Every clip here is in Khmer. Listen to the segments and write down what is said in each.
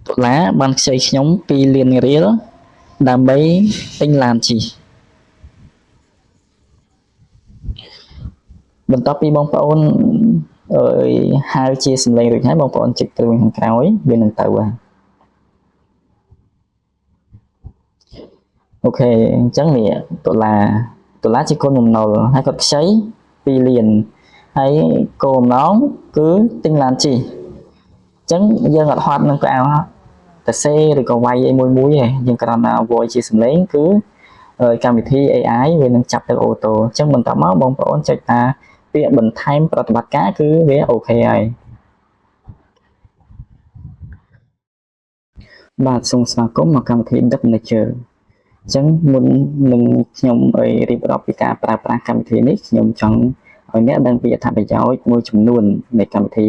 តុលាបានខ្ចីខ្ញុំ2 លានរៀលដើម្បីទិញឡានជិះបន្ទាប់ពីបងប្អូនហៅជាសម្លេងរួចហើយបងប្អូនចុចត្រួយខាងក្រោយវានឹងទៅអូខេអញ្ចឹងនេះតុលាជាគុណបំណុលហើយគាត់ខ្ចី2 លានហើយគោលបំណងគឺទិញឡានជិះអញ្ចឹងយើងអត់ហត់នឹងទៅតែសេឬក៏វាយអីមួយទេយើងគ្រាន់តែ voice ជាសម្លេងគឺកម្មវិធី AI វានឹងចាប់ទៅអូតូអញ្ចឹងបន្តមកបងប្អូនចុចតាពាក្យបន្ថែមប្រតិបត្តិការគឺវាអូខេហើយបាទសូមស្វាគមន៍មកកម្មវិធី Duck Nature អញ្ចឹងមុននឹងខ្ញុំរៀបរាប់ពីការប្រើប្រាស់កម្មវិធីនេះខ្ញុំចង់ឲ្យអ្នកដឹងពីអត្ថប្រយោជន៍មួយចំនួននៃកម្មវិធី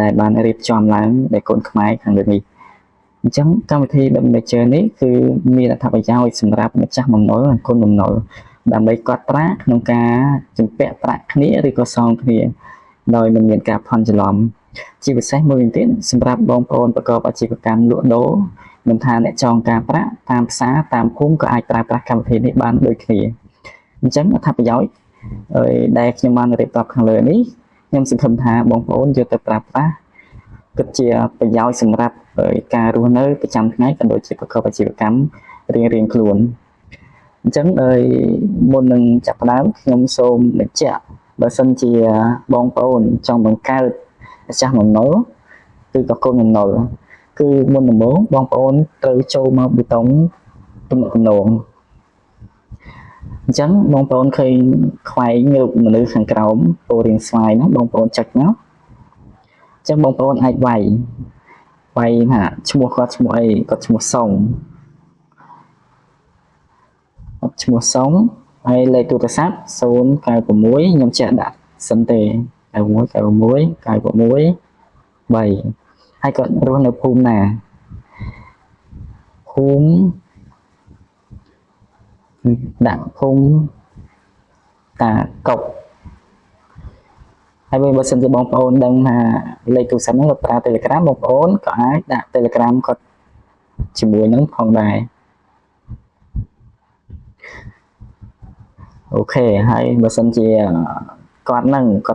ដែលបានរៀបចំឡើងដោយកូនខ្មែរខាងលើនេះអញ្ចឹងកម្មវិធី Duck Nature នេះគឺមានអត្ថប្រយោជន៍សម្រាប់ម្ចាស់បំណុលនិងគុណបំណុលដើម្បីកត់ត្រាក្នុងការជំពាក់ប្រាក់គ្នាឬក៏សងគ្នាដោយមិនមានការផន់ច្រឡំជាពិសេសមួយវិញទៀតសម្រាប់បងប្អូនប្រកបអាជីវកម្មលក់ដូរមិនថាអ្នកចងការប្រាក់តាមផ្សារតាមភូមិក៏អាចប្រើប្រាស់កម្មវិធីនេះបានដូចគ្នាអញ្ចឹងអត្ថប្រយោជន៍ដែលខ្ញុំបានរៀបរាប់ខាងលើនេះខ្ញុំសង្ឃឹមថាបងប្អូនយកទៅប្រើប្រាស់គិតជាប្រយោជន៍សម្រាប់ការរស់នៅប្រចាំថ្ងៃក៏ដូចជាប្រកបអាជីវកម្មរៀងៗខ្លួនអញ្ចឹងមុននឹងចាប់ផ្ដើមខ្ញុំសូមបញ្ជាក់បើសិនជាបងប្អូនចង់បង្កើតម្ចាស់បំណុលឬក៏កូនបំណុលគឺមុនដំបូងបងប្អូនត្រូវចូលមកប៊ូតុងទំនាក់ទំនងអញ្ចឹងបងប្អូនឃើញខ្វែងរូបមនុស្សខាងក្រោមពោលរៀងស្វាយណាបងប្អូនចុចមកអញ្ចឹងបងប្អូនអាចវាយថាឈ្មោះគាត់ឈ្មោះអីគាត់ឈ្មោះសុងហើយលេខទូរស័ព្ទ096ខ្ញុំចេះដាក់សិនទេ9696 3ហើយគាត់រស់នៅភូមិណាភូមិដាក់ភូមិតាកុកហើយបើសិនជាបងប្អូនដឹងថាលេខទូរស័ព្ទហ្នឹងគាត់ប្រើ Telegram បងប្អូនក៏អាចដាក់ Telegram គាត់ជាមួយនឹងផងដែរអូខេហើយបើសិនជាគាត់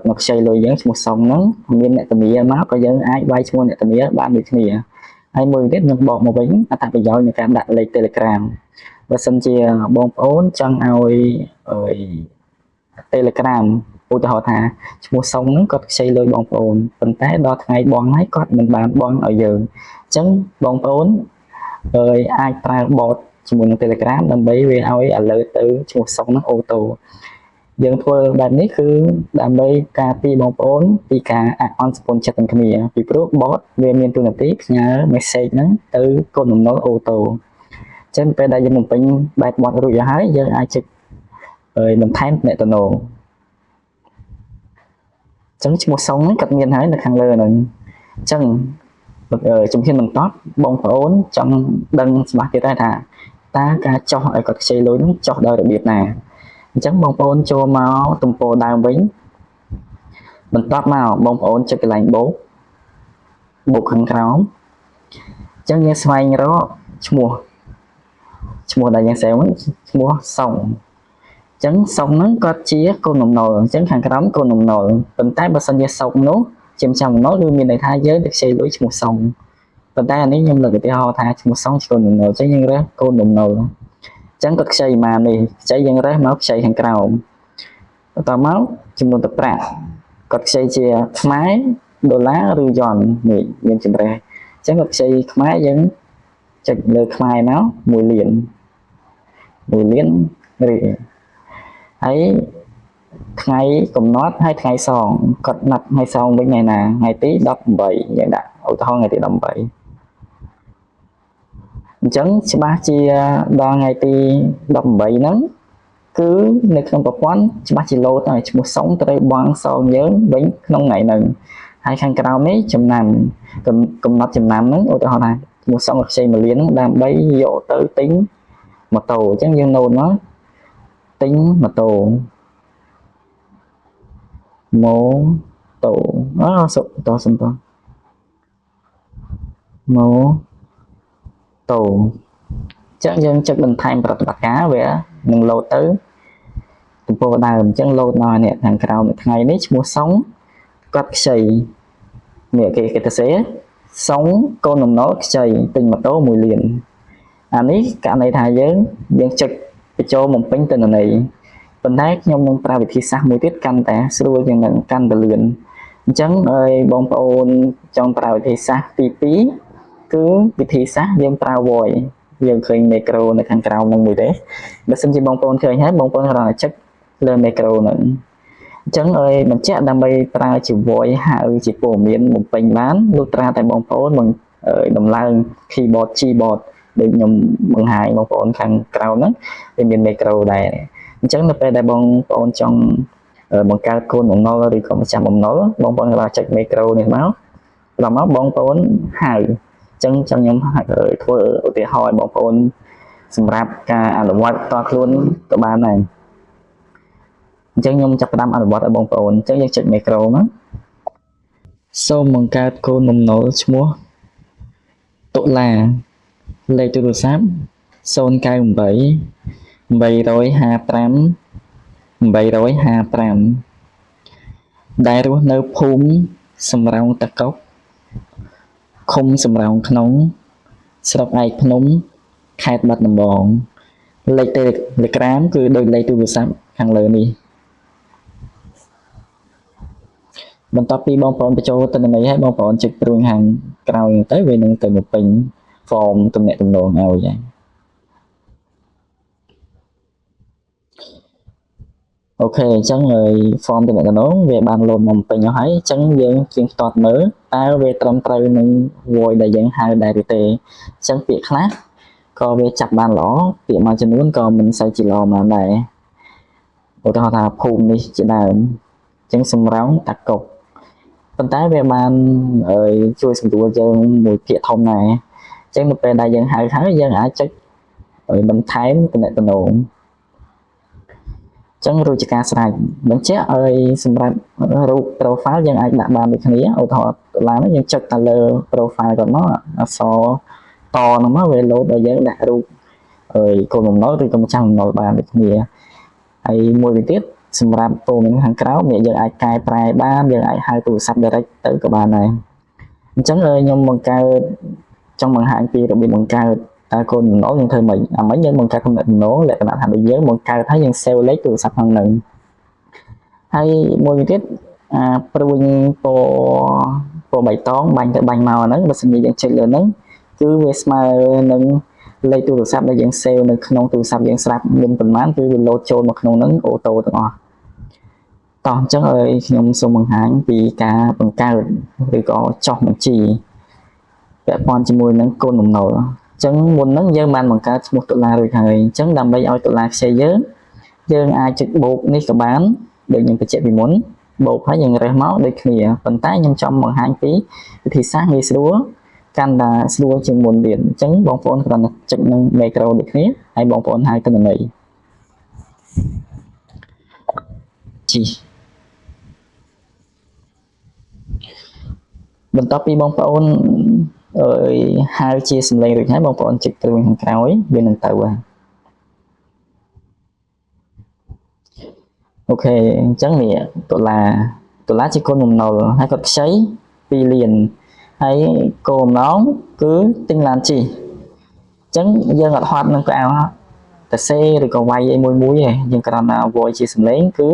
មកខ្ចីលុយយើងឈ្មោះសុងហ្នឹងមានអ្នកធានាមកក៏យើងអាចវាយឈ្មោះអ្នកធានាបានដូចគ្នាហើយមួយទៀតខ្ញុំបកមកវិញអត្ថប្រយោជន៍នៃការដាក់លេខ Telegram បើសិនជាបងប្អូនចង់ឲ្យ Telegram ឧទាហរណ៍ថាឈ្មោះសុងហ្នឹងគាត់ខ្ចីលុយបងប្អូនប៉ុន្តែដល់ថ្ងៃបង់ហើយគាត់មិនបានបង់ឲ្យយើងអញ្ចឹងបងប្អូនអាចប្រើ bot ជាមួយនឹង Telegram ដើម្បីវាឲ្យ alert ទៅឈ្មោះសុងហ្នឹងអូតូយើងធ្វើបែបនេះគឺដើម្បីការពារបងប្អូនពីការអន់ស្ពន់ចិត្តទាំងគ្នាពីព្រោះ bot វាមានទូនាទីផ្ញើ message ហ្នឹងទៅកូនបំណុលអូតូអញ្ចឹងពេលដែលយើងបំពេញបែប bot រួចហើយយើងអាចចុចបន្ថែមទំនាក់ទំនងអញ្ចឹងឈ្មោះសុងហ្នឹងគាត់មានហើយនៅខាងលើហ្នឹងអញ្ចឹងជំហានបន្តបងប្អូនចង់ដឹងច្បាស់ទៀតថាតើការចុះឲ្យគាត់ខ្ចីលុយហ្នឹងចុះដោយរបៀបណាអញ្ចឹងបងប្អូនចូលមកទំព័រដើមវិញបន្ទាប់មកបងប្អូនចុចកន្លែងបូកខាងក្រោមអញ្ចឹងយើងស្វែងរកឈ្មោះដែលយើងសេវឈ្មោះសុងអញ្ចឹងសុងហ្នឹងគាត់ជាកូនបំណុលអញ្ចឹងខាងក្រោមកូនបំណុលប៉ុន្តែបើសិនជាសុងនោះជាម្ចាស់បំណុលគឺមានន័យថាយើងទៅខ្ចីលុយឈ្មោះសុងប៉ុន្តែអានេះខ្ញុំលើកឧទាហរណ៍ថាឈ្មោះសុងជាកូនបំណុលអញ្ចឹងយើងរើសកូនបំណុលអញ្ចឹងគាត់ខ្ចីប៉ុន្មាននេះខ្ចីយើងរើសមកខ្ចីខាងក្រោមបន្តមកចំនួនទឹកប្រាក់គាត់ខ្ចីជាខ្មែរដុល្លារឬយ៉ននេះមានចម្រេះអញ្ចឹងគាត់ខ្ចីខ្មែរយើងចុចលើខ្មែរមក1 លានរៀលហើយថ្ងៃកំណត់ហើយថ្ងៃសងគាត់ណាត់ថ្ងៃសងវិញថ្ងៃណាថ្ងៃទី18យើងដាក់ឧទាហរណ៍ថ្ងៃទី18អញ្ចឹងច្បាស់ជាដល់ថ្ងៃទី18ហ្នឹងគឺនៅក្នុងប្រព័ន្ធច្បាស់ជាលោតហើយឈ្មោះសុងត្រូវបង់សងយើងវិញក្នុងថ្ងៃហ្នឹងហើយខាងក្រោមនេះចំណាំកំណត់ចំណាំហ្នឹងឧទាហរណ៍ថាឈ្មោះសុងខ្ចី1 លានហ្នឹងដើម្បីយកទៅទិញម៉ូតូអញ្ចឹងយើងណូតមកទិញម៉ូតូសុំតម៉ូ តូចឹងយើងចុចបន្ថែមប្រតិបត្តិការវានឹងលោតទៅទំព័រដើមអញ្ចឹងលោតមកនេះខាងក្រោមថ្ងៃនេះឈ្មោះសុងគាត់ខ្ចីនេះគេទៅសេសុងកូនដំណុលខ្ចីទិញម៉ូតូ1 លានអានេះករណីថាយើងចុចបញ្ចូលបំពេញទិន្នន័យប៉ុន្តែខ្ញុំនឹងប្រើវិធីសាស្ត្រមួយទៀតកាន់តែស្រួលជាងនឹងកាន់តែលឿនអញ្ចឹងឲ្យបងប្អូនចង់ប្រើវិធីសាស្ត្រទី2គឺវិធីសាស្ត្រយើងប្រើ voice យើងឃើញ macro នៅខាងក្រោមនឹងមួយទេបើសិនជាបងប្អូនឃើញហើយបងប្អូនគ្រាន់តែចុចលើ macro ហ្នឹងអញ្ចឹងឲ្យបញ្ជាក់ដើម្បីប្រើជា voice ហៅជាព័ត៌មានបំពេញបានលុះត្រាតែបងប្អូននឹងដំឡើង keyboard Gboard ដូចខ្ញុំបង្ហាញបងប្អូនខាងក្រោមហ្នឹងវាមាន macro ដែរអញ្ចឹងនៅពេលដែលបងប្អូនចង់បង្កើតកូនបំណុលឬក៏ម្ចាស់បំណុលបងប្អូនក៏ចុច macro នេះមកដល់មកបងប្អូនហៅអញ្ចឹងខ្ញុំធ្វើឧទាហរណ៍ឲ្យបងប្អូនសម្រាប់ការអនុវត្តតខ្លួនក៏បានដែរអញ្ចឹងខ្ញុំចាប់ផ្ដើមអនុវត្តឲ្យបងប្អូនអញ្ចឹងយើងចុច macro មកសូមបង្កើតកូនបំណុលឈ្មោះតុលាលេខទូរស័ព្ទ098 855 ដែលរស់នៅភូមិសំរោងតកុកឃុំសំរោងក្នុងស្រុកឯកភ្នំខេត្តបាត់ដំបងលេខ Telegram គឺដូចលេខទូរស័ព្ទខាងលើនេះបន្ទាប់ពីបងប្អូនបញ្ចូលទិន្នន័យឲ្យបងប្អូនចុចព្រួយខាងក្រោយទៅវានឹងទៅបំពេញ form ទំនាក់ទំនងឲ្យហើយអូខេអញ្ចឹងហើយ form ទំនាក់ទំនងវាបានលោតមកពេញអស់ហើយអញ្ចឹងយើងជាងផ្ទាត់មើលតើវាត្រឹមត្រូវនឹង voice ដែលយើងហៅដែរឬទេអញ្ចឹងពាក្យខ្លះក៏វាចាប់បានល្អពាក្យមួយចំនួនក៏មិនសូវជាល្អមកដែរឧទាហរណ៍ថាភូមិនេះជាដើមអញ្ចឹងសំរោងតាកុកប៉ុន្តែវាបានជួយសម្រួលយើងមួយភាគធំដែរអញ្ចឹងនៅពេលដែលយើងហៅហើយយើងអាចចុចបន្ថែមទំនាក់ទំនងចឹងរូបជាការស្រេចបញ្ជាក់ឲ្យសម្រាប់រូប profile យើងអាចដាក់បានដូចគ្នាឧទាហរណ៍ដុល្លារនេះយើងចុចទៅលើ profile គាត់មកអក្សរតហ្នឹងមកវា load ឲ្យយើងដាក់រូបកូនបំណុលឬក៏ម្ចាស់បំណុលបានដូចគ្នាហើយមួយវិញទៀតសម្រាប់ព័ត៌មានខាងក្រោមយើងអាចកែប្រែបានយើងអាចហៅទូរស័ព្ទ direct ទៅក៏បានដែរអញ្ចឹងខ្ញុំបង្កើតចង់បង្ហាញពីរបៀបបង្កើតតើកូនបំណុលយើងធ្វើម៉េចអាមិញយើងបង្កើតទំនាក់ទំនងលក្ខណៈថាដូចយើងបង្កើតហើយយើង save លេខទូរស័ព្ទក្នុងហ្នឹងហើយមួយទៀតព្រួញពណ៌បៃតងបាញ់ទៅបាញ់មកហ្នឹងបើសិនជាយើងចុចលើហ្នឹងគឺវាស្មើនឹងលេខទូរស័ព្ទដែលយើង save នៅក្នុងទូរស័ព្ទយើងស្រាប់មានប៉ុន្មានគឺវា load ចូលមកក្នុងហ្នឹងអូតូទាំងអស់តោះអញ្ចឹងឲ្យខ្ញុំសូមបង្ហាញពីការបង្កើតឬក៏ចុះបញ្ជីពាក់ព័ន្ធជាមួយនឹងកូនបំណុលអញ្ចឹងមុនហ្នឹងយើងបានបង្កើតឈ្មោះតុលារួចហើយអញ្ចឹងដើម្បីឲ្យតុលាខ្ចីយើងអាចចុចបូកនេះក៏បានដូចខ្ញុំបញ្ជាក់ពីមុនបូកហើយយើងរើសមកដូចគ្នាប៉ុន្តែខ្ញុំចង់បង្ហាញពីវិធីសាស្ត្រងាយស្រួលកាន់តែស្រួលជាងមុនទៀតអញ្ចឹងបងប្អូនគ្រាន់តែចុចនឹង macro ដូចគ្នាហើយបងប្អូនហៅទិន្នន័យជីបន្ទាប់ពីបងប្អូនហៅជាសំឡេងរួចហើយបងប្អូនចុចត្រួយខាងក្រោយវានឹងទៅអូខេអញ្ចឹងនេះដុល្លារជាកូនបំណុលហើយគាត់ខ្ចី2 លានហើយកូនបំណងគឺទិញឡានជិះអញ្ចឹងយើងអត់ហត់នឹងទៅឲ្យតែសេឬក៏វាយអីមួយទេយើងគ្រាន់តែ voice ជាសំឡេងគឺ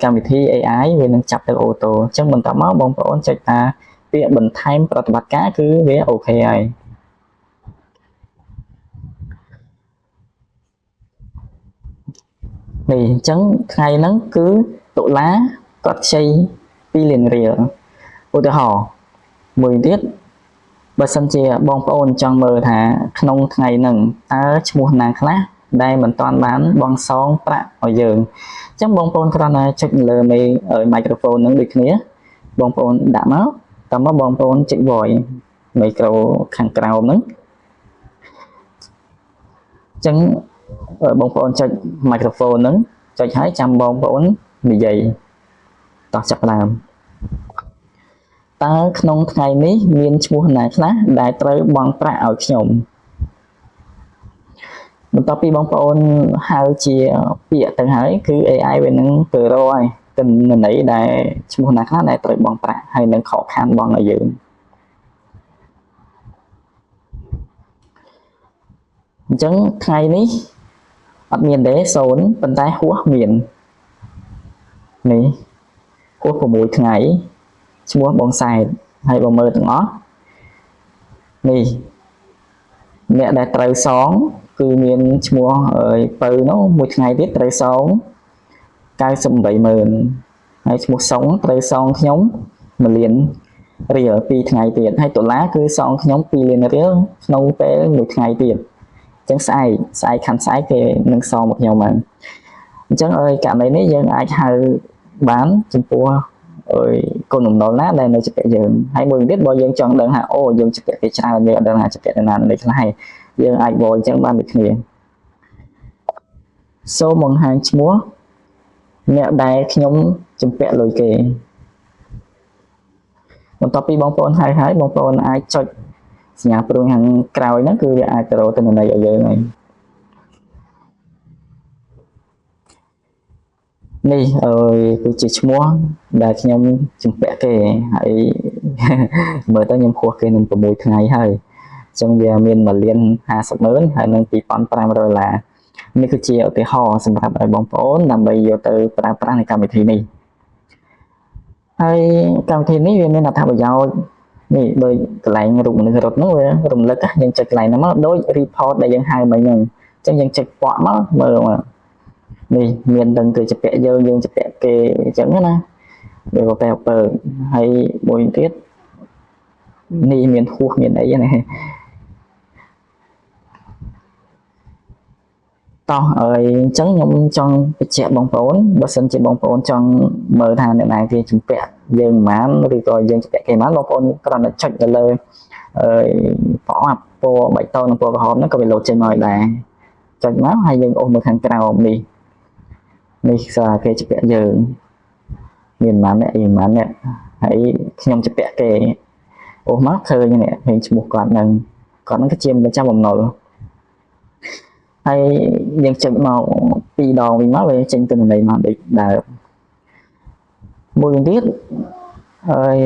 កម្មវិធី AI វានឹងចាប់ទៅអូតូអញ្ចឹងបន្តមកបងប្អូនចុចថាពាក្យបន្ថែមប្រតិបត្តិការគឺវាអូខេហើយនេះអញ្ចឹងថ្ងៃហ្នឹងគឺតុលាគាត់ខ្ចី2 លានរៀលឧទាហរណ៍មួយទៀតបើសិនជាបងប្អូនចង់មើលថាក្នុងថ្ងៃហ្នឹងតើឈ្មោះណាខ្លះដែលមិនទាន់បានបង់សងប្រាក់ឲ្យយើងអញ្ចឹងបងប្អូនគ្រាន់តែចុចលើ microphone ហ្នឹងដូចគ្នាបងប្អូនដាក់មកតើមកបងប្អូនចុច voice micro ខាងក្រោមហ្នឹងអញ្ចឹងបងប្អូនចុច microphone ហ្នឹងចុចហើយចាំបងប្អូននិយាយតោះចាប់ដើមតើក្នុងថ្ងៃនេះមានឈ្មោះណាខ្លះដែលត្រូវបង់ប្រាក់ឲ្យខ្ញុំ បន្ទាប់ពីបងប្អូនហៅជាពាក្យទៅហើយគឺ AI វានឹងទៅរកហើយទិន្នន័យដែលឈ្មោះណាខ្លះដែលត្រូវបង់ប្រាក់ហើយនឹងខកខានបង់ឲ្យយើងអញ្ចឹងថ្ងៃនេះអត់មានទេ0ប៉ុន្តែហួសមាននេះហួស6ថ្ងៃឈ្មោះបងសែតហើយបងមើលទាំងអស់នេះអ្នកដែលត្រូវសងគឺមានឈ្មោះពៅនោះមួយថ្ងៃទៀតត្រូវសង980000ហើយឈ្មោះសុងត្រូវសងខ្ញុំ1លានរៀល2ថ្ងៃទៀតហើយដុល្លារគឺសងខ្ញុំ2លានរៀលក្នុងពេលមួយថ្ងៃទៀតអញ្ចឹងស្អែកខាន់ស្អែកគេនឹងសងមកខ្ញុំហ្នឹងអញ្ចឹងករណីនេះយើងអាចហៅបានចំពោះកូនបំណុលណាដែលនៅជាពាក់យើងហើយមួយទៀតបើយើងចង់ដឹងថាអូយើងជាពាក់គេច្រើនយើងអត់ដឹងថាជាពាក់ណានេះខ្លះហើយយើងអាចវល់អញ្ចឹងបានដូចគ្នាសូមបង្ហាញឈ្មោះអ្នកដែលខ្ញុំជំពាក់លុយគេបន្ទាប់ពីបងប្អូនហើយបងប្អូនអាចចុចសញ្ញាព្រួយខាងក្រោយហ្នឹងគឺវាអាចទៅរកទិន្នន័យឲ្យយើងហើយនេះគឺជាឈ្មោះដែលខ្ញុំជំពាក់គេហើយមើលទៅខ្ញុំហួសគេនឹង6ថ្ងៃហើយអញ្ចឹងវាមាន1,50,000ហើយនឹង$2,500នេះគឺជាឧទាហរណ៍សម្រាប់ឲ្យបងប្អូនដើម្បីយកទៅប្រើប្រាស់ในកម្មវិធីនេះហើយកម្មវិធីនេះវាមានអត្ថប្រយោជន៍នេះដោយកន្លែងរូបមនុស្សរត់ហ្នឹងវារំលឹកយើងចុចកន្លែងហ្នឹងមកដូច report ដែលយើងហៅមិញហ្នឹងអញ្ចឹងយើងចុចពាក់មកមើលមកនេះមានដឹងគេជាពាក់យើងជាពាក់គេអញ្ចឹងណាវាក៏បែបបើហើយមួយទៀតនេះមានហួសមានអីណាតោះអញ្ចឹងខ្ញុំចង់បញ្ជាក់បងប្អូនបើសិនជាបងប្អូនចង់មើលថាអ្នកណាគេជំពាក់យើងប៉ុន្មានឬក៏យើងជំពាក់គេប៉ុន្មានបងប្អូនគ្រាន់តែចុចទៅលើប្រអប់ពណ៌បៃតងនិងពណ៌ក្រហមហ្នឹងក៏វាលោតចេញមកដែរចុចមកហើយយើងអូសមើលខាងក្រោមនេះសារគេជំពាក់យើងមានប៉ុន្មានអ្នកហើយខ្ញុំជំពាក់គេអូសមកឃើញនេះឃើញឈ្មោះគាត់ហ្នឹងគឺជាម្ចាស់បំណុលហើយយើងចុចមក2ដងវិញមកវាចេញទិន្នន័យមកដូចដើមមួយទៀតហើយ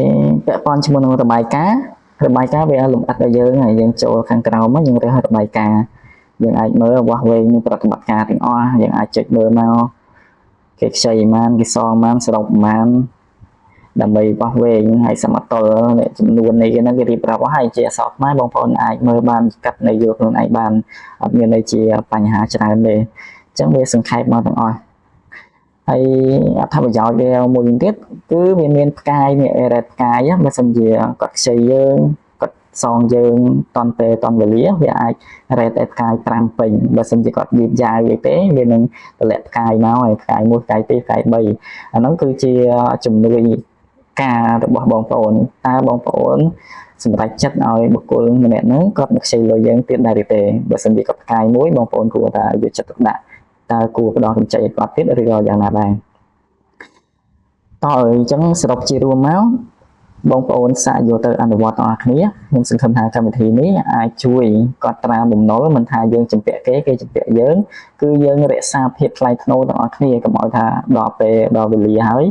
ពាក់ព័ន្ធជាមួយនឹងរបាយការណ៍វាលម្អិតឲ្យយើងហើយយើងចូលខាងក្រោមមកយើងរើសរបាយការណ៍យើងអាចមើលវាស់វែងប្រតិបត្តិការទាំងអស់យើងអាចចុចមើលមកគេខ្ចីប៉ុន្មានគេសងប៉ុន្មានសរុបប៉ុន្មានដើម្បីបោះវែងហើយសមតុល្យចំនួននៃគេហ្នឹងគេរៀបរាប់ឲ្យជាអក្សរខ្មែរបងប្អូនអាចមើលបានកាត់នៅយកខ្លួនឯងបានអត់មានអីជាបញ្ហាច្រើនទេអញ្ចឹងវាសង្ខេបមកទាំងអស់ហើយអត្ថប្រយោជន៍វាមួយវិញទៀតគឺវាមានផ្កាយនេះរ៉េតផ្កាយបើសិនជាគាត់ខ្ចីយើងគាត់សងយើងតន់ពេលតន់វេលាវាអាចរ៉េតផ្កាយ5ពេញបើសិនជាគាត់យឺតយ៉ាវអីទេវានឹងតម្លាក់ផ្កាយមកហើយផ្កាយ1ផ្កាយ2ផ្កាយ3អាហ្នឹងគឺជាជំនួយការរបស់បងប្អូនតើបងប្អូនសម្រាប់ចិត្តឲ្យបុគ្គលម្នាក់ហ្នឹងគាត់នឹងខ្ចីលុយយើងទៀតដែរទេបើសិនជាគាត់ផ្កាយមួយបងប្អូនគួរតែយកចិត្តទុកដាក់តើគួរផ្ដោតកម្ចីឲ្យគាត់ទៀតឬក៏យ៉ាងណាដែរតើអញ្ចឹងសរុបជារួមមកបងប្អូនសាកយកទៅអនុវត្តទាំងអស់គ្នាខ្ញុំសង្ឃឹមថាកម្មវិធីនេះអាចជួយកត់ត្រាបំណុលមិនថាយើងជំពាក់គេជំពាក់យើងគឺយើងរក្សាភាពថ្លៃថ្នូរទាំងអស់គ្នាកុំឲ្យថាដល់ពេលដល់វេលាហើយ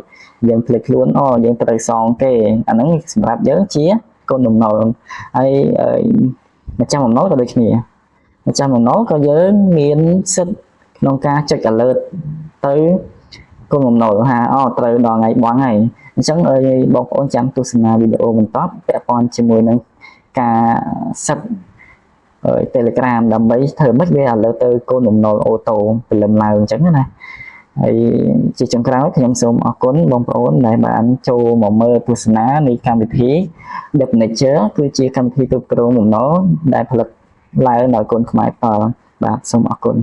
យើងភ្លេចខ្លួនយើងត្រូវសងគេអាហ្នឹងសម្រាប់យើងជាកូនបំណុលហើយម្ចាស់បំណុលក៏ដូចគ្នាម្ចាស់បំណុលក៏យើងមានសិទ្ធិក្នុងការចុច alert ទៅកូនបំណុលថាត្រូវដល់ថ្ងៃបង់ហើយអញ្ចឹងបងប្អូនចាំទស្សនាវីដេអូបន្តពាក់ព័ន្ធជាមួយនឹងការសិទ្ធិTelegram ដើម្បីធ្វើម៉េចវា alert ទៅកូនបំណុលអូតូព្រលឹមឡើងអញ្ចឹងណាហើយជាចុងក្រោយខ្ញុំសូមអរគុណបងប្អូនដែលបានចូលមកមើលទស្សនានៃកម្មវិធី Debt Manager គឺជាកម្មវិធីគ្រប់គ្រងបំណុលដែលផលិតឡើងដោយកូនខ្មែរផ្ទាល់បាទសូមអរគុណ